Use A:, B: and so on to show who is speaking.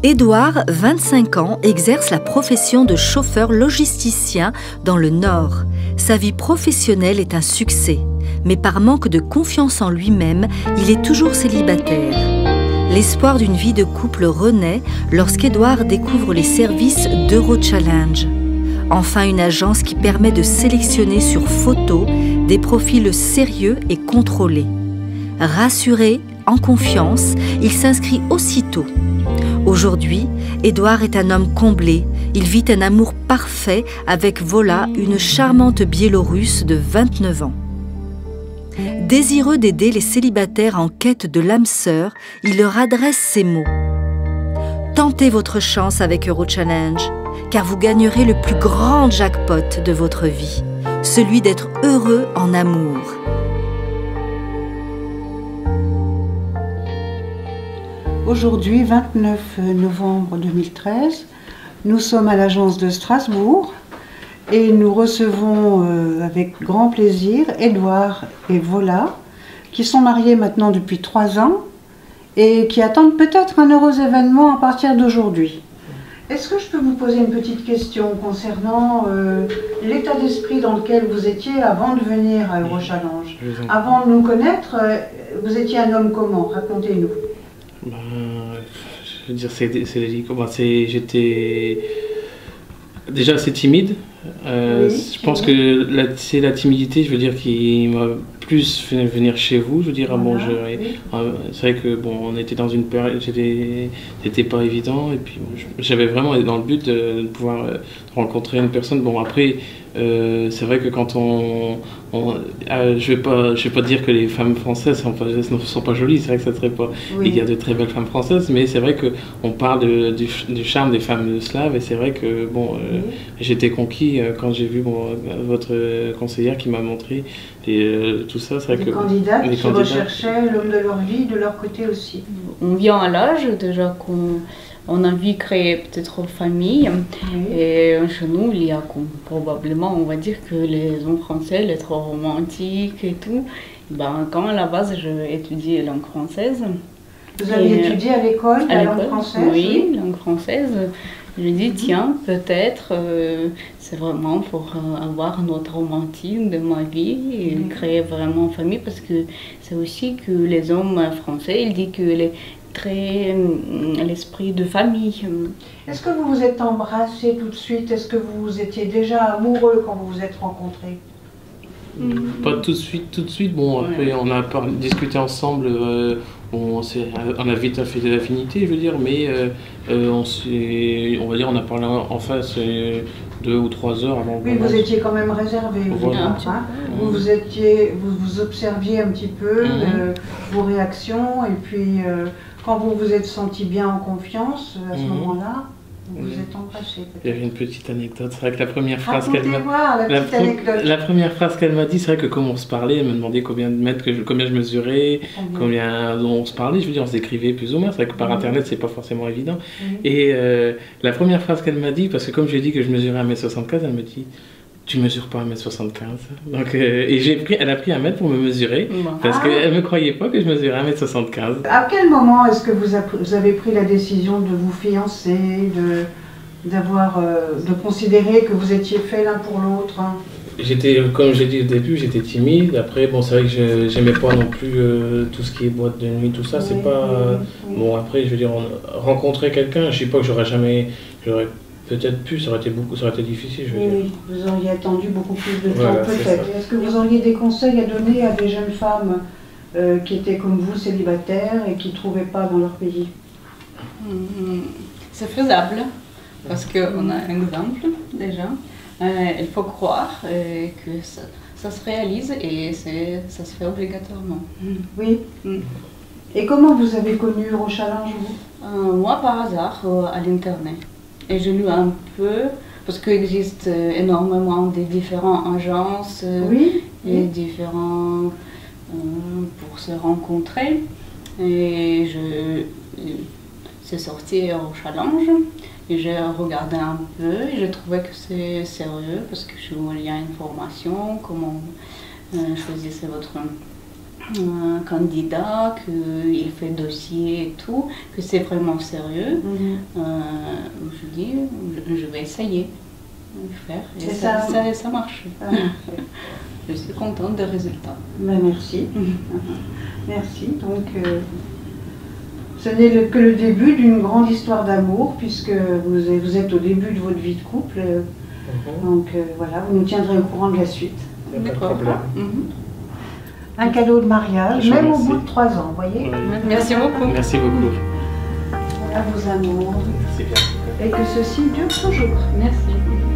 A: Édouard, 25 ans, exerce la profession de chauffeur logisticien dans le Nord. Sa vie professionnelle est un succès, mais par manque de confiance en lui-même, il est toujours célibataire. L'espoir d'une vie de couple renaît lorsqu'Édouard découvre les services d'Eurochallenge. Enfin, une agence qui permet de sélectionner sur photo des profils sérieux et contrôlés. Rassuré, en confiance, il s'inscrit aussitôt. Aujourd'hui, Édouard est un homme comblé. Il vit un amour parfait avec Vola, une charmante Biélorusse de 29 ans. Désireux d'aider les célibataires en quête de l'âme sœur, il leur adresse ces mots. Tentez votre chance avec Eurochallenge, car vous gagnerez le plus grand jackpot de votre vie, celui d'être heureux en amour.
B: Aujourd'hui, 29 novembre 2013, nous sommes à l'agence de Strasbourg et nous recevons avec grand plaisir Édouard et Vola, qui sont mariés maintenant depuis 3 ans et qui attendent peut-être un heureux événement à partir d'aujourd'hui. Est-ce que je peux vous poser une petite question concernant l'état d'esprit dans lequel vous étiez avant de venir à Eurochallenge? Avant de nous connaître, vous étiez un homme comment? Racontez-nous.
C: Je veux dire, j'étais déjà assez timide. Je pense que c'est la timidité, je veux dire, qui m'a plus fait venir chez vous. Je veux dire, c'est vrai que bon, on était dans une période, c'était pas évident, et puis j'avais vraiment dans le but de pouvoir rencontrer une personne. Bon, après, c'est vrai que quand je vais pas dire que les femmes françaises ne sont pas jolies, c'est vrai que ça serait pas. Oui. Il y a de très belles femmes françaises, mais c'est vrai que on parle du charme des femmes slaves, et c'est vrai que bon, j'étais conquis quand j'ai vu votre conseillère qui m'a montré tout ça. C'est vrai que
B: candidats qui recherchaient l'homme de leur vie, de leur côté aussi.
D: On vient à l'âge déjà qu'on a envie de créer peut-être une famille. Oui. Et chez nous, il y a probablement, on va dire que les hommes français, les trop romantiques et tout. Ben, quand à la base, j'ai étudié langue française.
B: Vous avez étudié à l'école la langue française?
D: Oui, langue française. Je dis, tiens, peut-être c'est vraiment pour avoir notre romantisme de ma vie et créer vraiment une famille, parce que c'est aussi que les hommes français, ils disent que très l'esprit de famille.
B: Est-ce que vous vous êtes embrassés tout de suite? Est-ce que vous étiez déjà amoureux quand vous vous êtes rencontrés?
C: Pas tout de suite. Bon, après, on a discuté ensemble. On a vite fait de l'affinité, je veux dire, mais on a parlé en face 2 ou 3 heures avant.
B: Oui, vous étiez quand même réservé.
C: Voilà.
B: Vous observiez un petit peu vos réactions, et puis quand vous vous êtes senti bien en confiance, à ce moment-là, vous vous êtes embrassé.
C: Il y avait une petite anecdote. C'est vrai que la première phrase qu'elle m'a dit, c'est vrai que comme on se parlait, elle me demandait combien de mètres, combien je mesurais, combien on se parlait. Je veux dire, on s'écrivait plus ou moins. C'est vrai que par internet, c'est pas forcément évident. Et la première phrase qu'elle m'a dit, parce que comme j'ai dit que je mesurais 1m75, elle me dit: tu mesures pas 1m75. Donc, et elle a pris 1 mètre pour me mesurer, parce qu'elle ne me croyait pas que je mesurais 1m75.
B: À quel moment est-ce que vous avez pris la décision de vous fiancer, de considérer que vous étiez faits l'un pour l'autre?
C: Comme j'ai dit au début, j'étais timide. Après, bon, c'est vrai que j'aimais pas non plus tout ce qui est boîte de nuit, tout ça. C'est pas... Bon, après, je veux dire, rencontrer quelqu'un, je sais pas que j'aurais peut-être plus, ça aurait été difficile, je veux dire.
B: Vous auriez attendu beaucoup plus de temps, peut-être. Est-ce que vous auriez des conseils à donner à des jeunes femmes qui étaient comme vous, célibataires, et qui ne trouvaient pas dans leur pays?
D: C'est faisable, parce qu'on a un exemple, déjà. Il faut croire que ça se réalise, et ça se fait obligatoirement.
B: Oui. Et comment vous avez connu Eurochallenge, vous?
D: Moi, par hasard, à l'internet. Et j'ai lu un peu, parce qu'il existe énormément de différentes agences et différents pour se rencontrer. Et c'est sorti Eurochallenge, et j'ai regardé un peu, et j'ai trouvé que c'est sérieux, parce que il y a une formation, comment choisir votre un candidat, qu'il fait dossier et tout, que c'est vraiment sérieux. Je dis, je vais essayer de faire. Et ça marche. Je suis contente des résultats.
B: Ben, merci. Merci. Donc, ce n'est que le début d'une grande histoire d'amour, puisque vous êtes au début de votre vie de couple. Donc voilà, vous nous tiendrez au courant de la suite.
C: D'accord.
B: Un cadeau de mariage, même au bout de 3 ans, vous voyez.
D: Merci beaucoup.
C: Merci beaucoup.
B: À vos amours.
C: Merci bien.
B: Et que ceci dure toujours.
D: Merci.